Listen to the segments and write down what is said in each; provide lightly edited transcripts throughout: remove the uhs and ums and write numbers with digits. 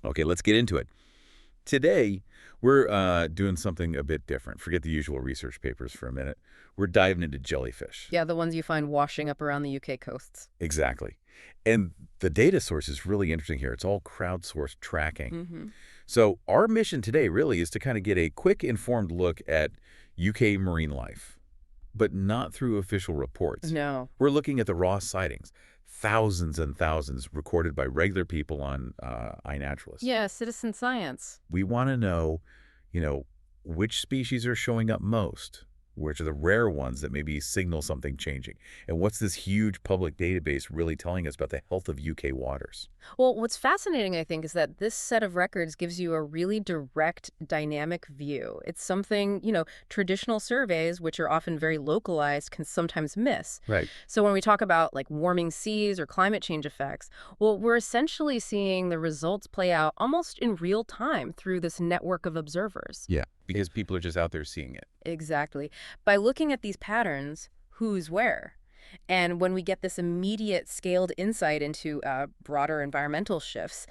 Okay, let's get into it. Today, we're doing something a bit different. Forget the usual research papers for a minute. We're diving into jellyfish. Yeah, the ones you find washing up around the UK coasts. Exactly. And the data source is really interesting here. It's all crowdsourced tracking. Mm-hmm. So our mission today really is to kind of get a quick, informed look at UK marine life, but not through official reports. No. We're looking at the raw sightings, thousands and thousands recorded by regular people on iNaturalist. Yeah, citizen science. We want to know, which species are showing up most, which are the rare ones that maybe signal something changing, and what's this huge public database really telling us about the health of UK waters. Well, what's fascinating, I think, is that this set of records gives you a really direct, dynamic view. It's something, traditional surveys, which are often very localized, can sometimes miss. Right. So when we talk about like warming seas or climate change effects, well, we're essentially seeing the results play out almost in real time through this network of observers. Yeah, because people are just out there seeing it. Exactly. By looking at these patterns, who's where? And when we get this immediate scaled insight into broader environmental shifts,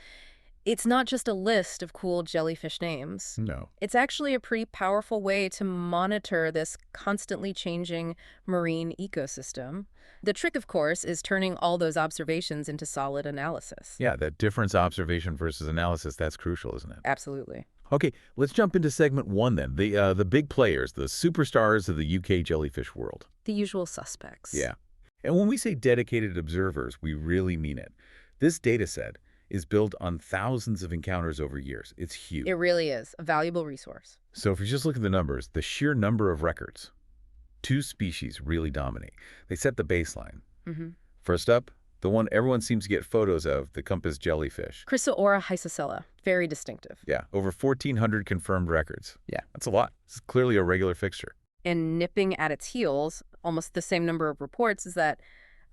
it's not just a list of cool jellyfish names. No. It's actually a pretty powerful way to monitor this constantly changing marine ecosystem. The trick, of course, is turning all those observations into solid analysis. Yeah, that difference observation versus analysis, that's crucial, isn't it? Absolutely. Okay, let's jump into segment one then. The big players, the superstars of the UK jellyfish world. The usual suspects. Yeah. And when we say dedicated observers, we really mean it. This data set is built on thousands of encounters over years. It's huge. It really is a valuable resource. So if you just look at the numbers, the sheer number of records, two species really dominate. They set the baseline. Mm-hmm. First up, the one everyone seems to get photos of, the compass jellyfish. Chrysoora hysacella, very distinctive. Yeah, over 1,400 confirmed records. Yeah. That's a lot. It's clearly a regular fixture. And nipping at its heels, almost the same number of reports, is that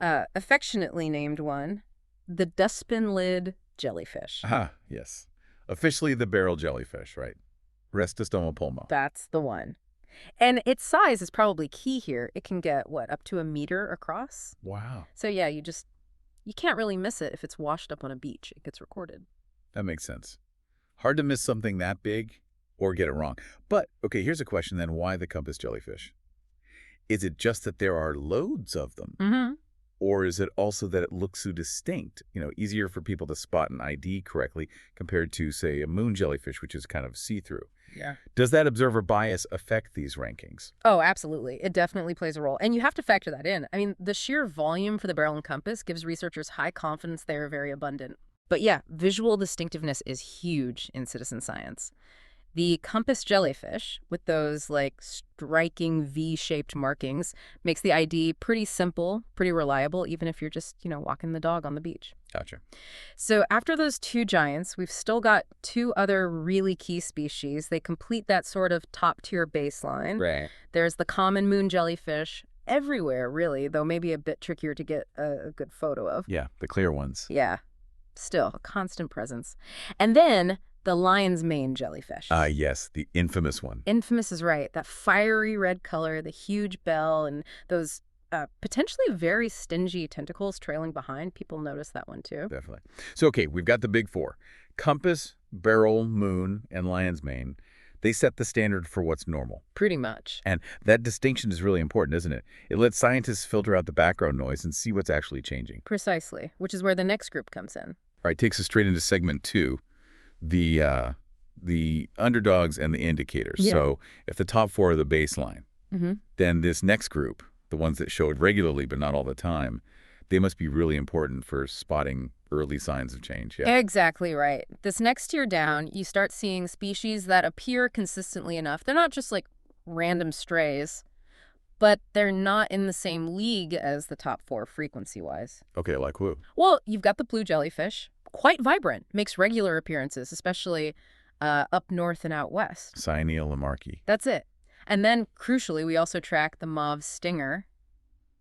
affectionately named one, the dustbin lid jellyfish. Ah, yes. Officially the barrel jellyfish, right? Restostoma pulmo. That's the one. And its size is probably key here. It can get, up to a meter across? Wow. So yeah, you can't really miss it if it's washed up on a beach. It gets recorded. That makes sense. Hard to miss something that big or get it wrong. But, okay, here's a question then. Why the compass jellyfish? Is it just that there are loads of them? Mm-hmm. Or is it also that it looks so distinct, easier for people to spot an ID correctly compared to, say, a moon jellyfish, which is kind of see-through? Yeah. Does that observer bias affect these rankings? Oh, absolutely. It definitely plays a role. And you have to factor that in. I mean, the sheer volume for the barrel and compass gives researchers high confidence they are very abundant. But yeah, visual distinctiveness is huge in citizen science. The compass jellyfish, with those striking V-shaped markings, makes the ID pretty simple, pretty reliable, even if you're just, walking the dog on the beach. Gotcha. So after those two giants, we've still got two other really key species. They complete that sort of top-tier baseline. Right. There's the common moon jellyfish, everywhere, really, though maybe a bit trickier to get a good photo of. Yeah, the clear ones. Yeah, still a constant presence. And then the lion's mane jellyfish. Yes, the infamous one. Infamous is right. That fiery red color, the huge bell, and those potentially very stingy tentacles trailing behind. People notice that one too. Definitely. So, okay, we've got the big four. Compass, barrel, moon, and lion's mane. They set the standard for what's normal. Pretty much. And that distinction is really important, isn't it? It lets scientists filter out the background noise and see what's actually changing. Precisely, which is where the next group comes in. All right, takes us straight into segment two. The underdogs and the indicators. Yeah. So if the top four are the baseline, Mm-hmm. then this next group, the ones that show it regularly but not all the time, they must be really important for spotting early signs of change. Yeah. Exactly right. This next tier down, you start seeing species that appear consistently enough. They're not just random strays, but they're not in the same league as the top four frequency-wise. Okay, like who? Well, you've got the blue jellyfish, quite vibrant, makes regular appearances, especially up north and out west. Cyanea lamarcki. That's it. And then, crucially, we also track the Mauve Stinger,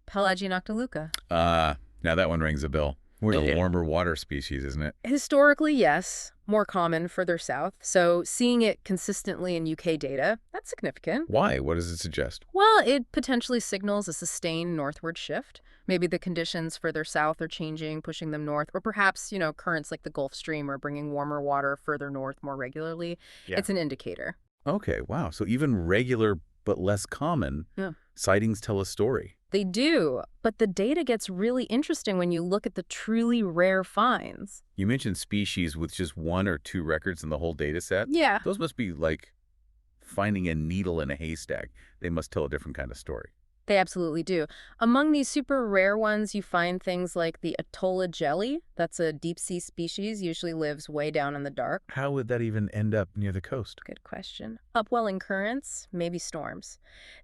Pelagianoctiluca. Now that one rings a bell. More the warmer water species, isn't it? Historically, yes. More common further south. So seeing it consistently in UK data, that's significant. Why? What does it suggest? Well, it potentially signals a sustained northward shift. Maybe the conditions further south are changing, pushing them north, or perhaps, currents like the Gulf Stream are bringing warmer water further north more regularly. Yeah. It's an indicator. Okay, wow. So even regular but less common sightings tell a story. They do, but the data gets really interesting when you look at the truly rare finds. You mentioned species with just 1 or 2 records in the whole data set. Yeah. Those must be like finding a needle in a haystack. They must tell a different kind of story. They absolutely do. Among these super rare ones, you find things like the Atolla jelly. That's a deep-sea species, usually lives way down in the dark. How would that even end up near the coast? Good question. Upwelling currents, maybe storms.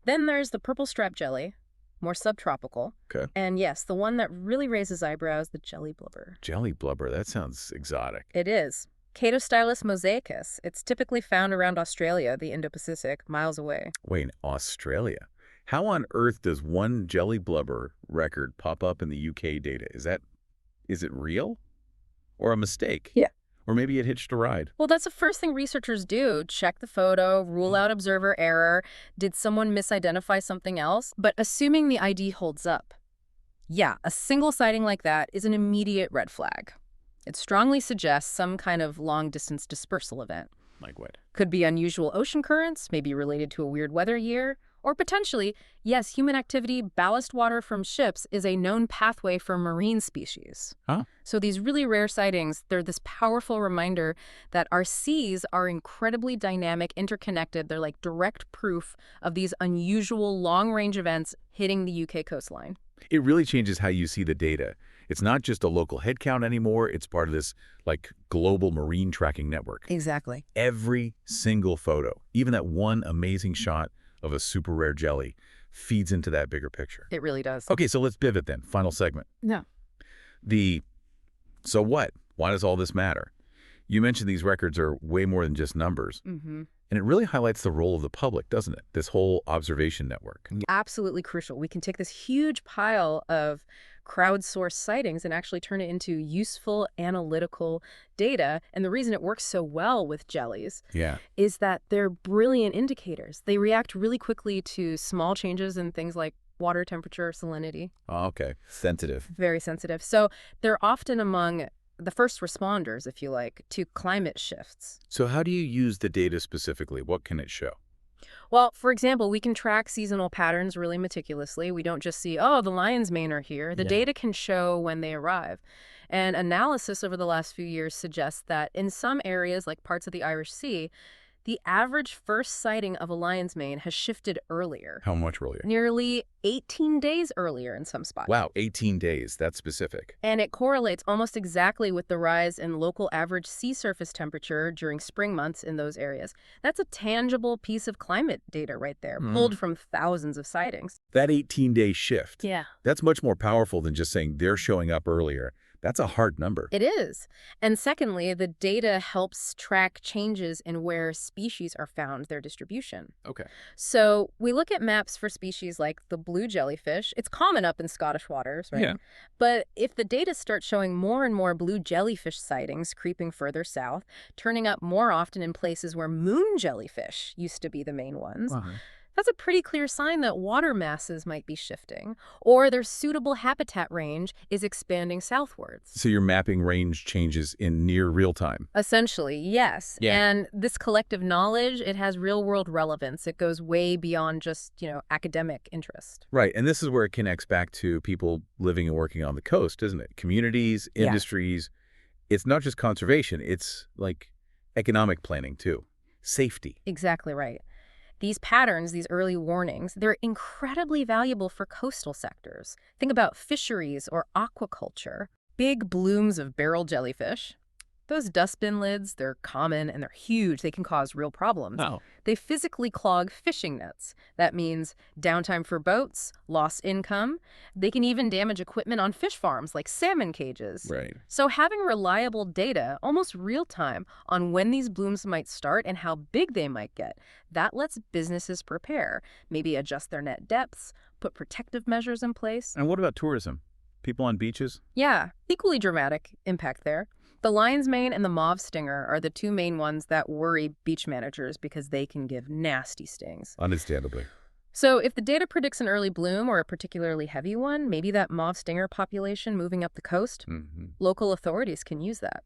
Then there's the purple strap jelly, more subtropical. Okay. And yes, the one that really raises eyebrows, the jelly blubber. Jelly blubber, that sounds exotic. It is. Catostylus mosaicus. It's typically found around Australia, the Indo-Pacific, miles away. Wait, Australia? How on earth does one jelly blubber record pop up in the UK data? Is it real? Or a mistake? Yeah. Or maybe it hitched a ride? Well, that's the first thing researchers do. Check the photo, rule out observer error. Did someone misidentify something else? But assuming the ID holds up. Yeah, a single sighting like that is an immediate red flag. It strongly suggests some kind of long-distance dispersal event. Like what? Could be unusual ocean currents, maybe related to a weird weather year. Or potentially, yes, human activity, ballast water from ships is a known pathway for marine species. Huh? So these really rare sightings, they're this powerful reminder that our seas are incredibly dynamic, interconnected. They're like direct proof of these unusual long-range events hitting the UK coastline. It really changes how you see the data. It's not just a local headcount anymore. It's part of this, like, global marine tracking network. Exactly. Every single photo, even that one amazing shot of a super rare jelly, feeds into that bigger picture. It really does. Okay, so let's pivot then. Final segment. Yeah. So what? Why does all this matter? You mentioned these records are way more than just numbers. Mm-hmm. And it really highlights the role of the public, doesn't it? This whole observation network. Absolutely crucial. We can take this huge pile of crowdsourced sightings and actually turn it into useful analytical data. And the reason it works so well with jellies is that they're brilliant indicators. They react really quickly to small changes in things like water temperature, salinity. Oh, okay. Sensitive. Very sensitive. So they're often among the first responders, if you like, to climate shifts. So how do you use the data specifically? What can it show? Well, for example, we can track seasonal patterns really meticulously. We don't just see, oh, the lion's mane are here. The data can show when they arrive. And analysis over the last few years suggests that in some areas, like parts of the Irish Sea, the average first sighting of a lion's mane has shifted earlier. How much earlier? Nearly 18 days earlier in some spots. Wow, 18 days. That's specific. And it correlates almost exactly with the rise in local average sea surface temperature during spring months in those areas. That's a tangible piece of climate data right there, pulled from thousands of sightings. That 18-day shift. Yeah. That's much more powerful than just saying they're showing up earlier. That's a hard number. It is. And secondly, the data helps track changes in where species are found, their distribution. Okay. So we look at maps for species like the blue jellyfish. It's common up in Scottish waters, right? Yeah. But if the data starts showing more and more blue jellyfish sightings creeping further south, turning up more often in places where moon jellyfish used to be the main ones, that's a pretty clear sign that water masses might be shifting, or their suitable habitat range is expanding southwards. So your mapping range changes in near real time. Essentially, yes. Yeah. And this collective knowledge, it has real-world relevance. It goes way beyond just, academic interest. Right, and this is where it connects back to people living and working on the coast, isn't it? Communities, industries. It's not just conservation. It's like economic planning, too. Safety. Exactly right. These patterns, these early warnings, they're incredibly valuable for coastal sectors. Think about fisheries or aquaculture. Big blooms of barrel jellyfish. Those dustbin lids, they're common and they're huge. They can cause real problems. Oh. They physically clog fishing nets. That means downtime for boats, lost income. They can even damage equipment on fish farms like salmon cages. Right. So having reliable data, almost real time, on when these blooms might start and how big they might get, that lets businesses prepare, maybe adjust their net depths, put protective measures in place. And what about tourism? people on beaches? Yeah, equally dramatic impact there. The lion's mane and the mauve stinger are the two main ones that worry beach managers because they can give nasty stings. Understandably. So if the data predicts an early bloom or a particularly heavy one, maybe that mauve stinger population moving up the coast, Hmm. local authorities can use that.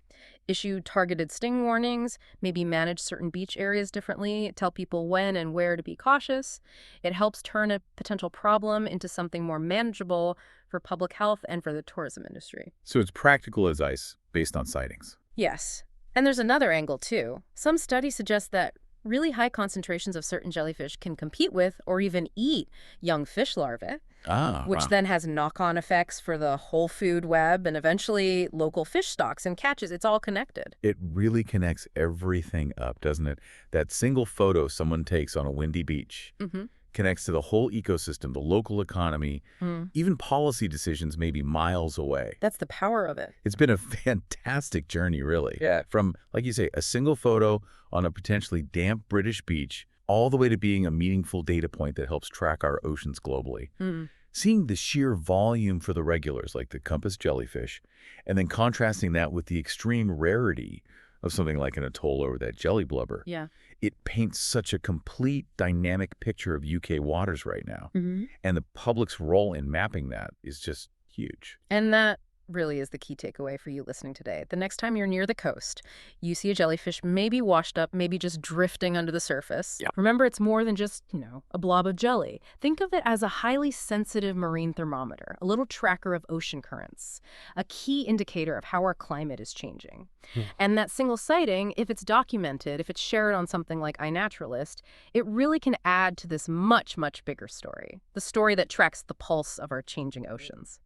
Issue targeted sting warnings, maybe manage certain beach areas differently, tell people when and where to be cautious. It helps turn a potential problem into something more manageable for public health and for the tourism industry. So it's practical as ice, based on sightings. Yes. And there's another angle, too. Some studies suggest that really high concentrations of certain jellyfish can compete with or even eat young fish larvae, Ah, which wow. then has knock-on effects for the whole food web and eventually local fish stocks and catches. It's all connected. It really connects everything up, doesn't it? That single photo someone takes on a windy beach Mm-hmm. connects to the whole ecosystem, the local economy, even policy decisions maybe miles away. That's the power of it. It's been a fantastic journey, really. Yeah. From, like you say, a single photo on a potentially damp British beach, all the way to being a meaningful data point that helps track our oceans globally. Mm. Seeing the sheer volume for the regulars, like the compass jellyfish, and then contrasting that with the extreme rarity of something like an atoll or that jelly blubber, Yeah. it paints such a complete dynamic picture of UK waters right now. Mm-hmm. And the public's role in mapping that is just huge. And that really is the key takeaway for you listening today. The next time you're near the coast, you see a jellyfish maybe washed up, maybe just drifting under the surface. Yeah. Remember, it's more than just, a blob of jelly. Think of it as a highly sensitive marine thermometer, a little tracker of ocean currents, a key indicator of how our climate is changing. And that single sighting, if it's documented, if it's shared on something like iNaturalist, it really can add to this much, much bigger story, the story that tracks the pulse of our changing oceans.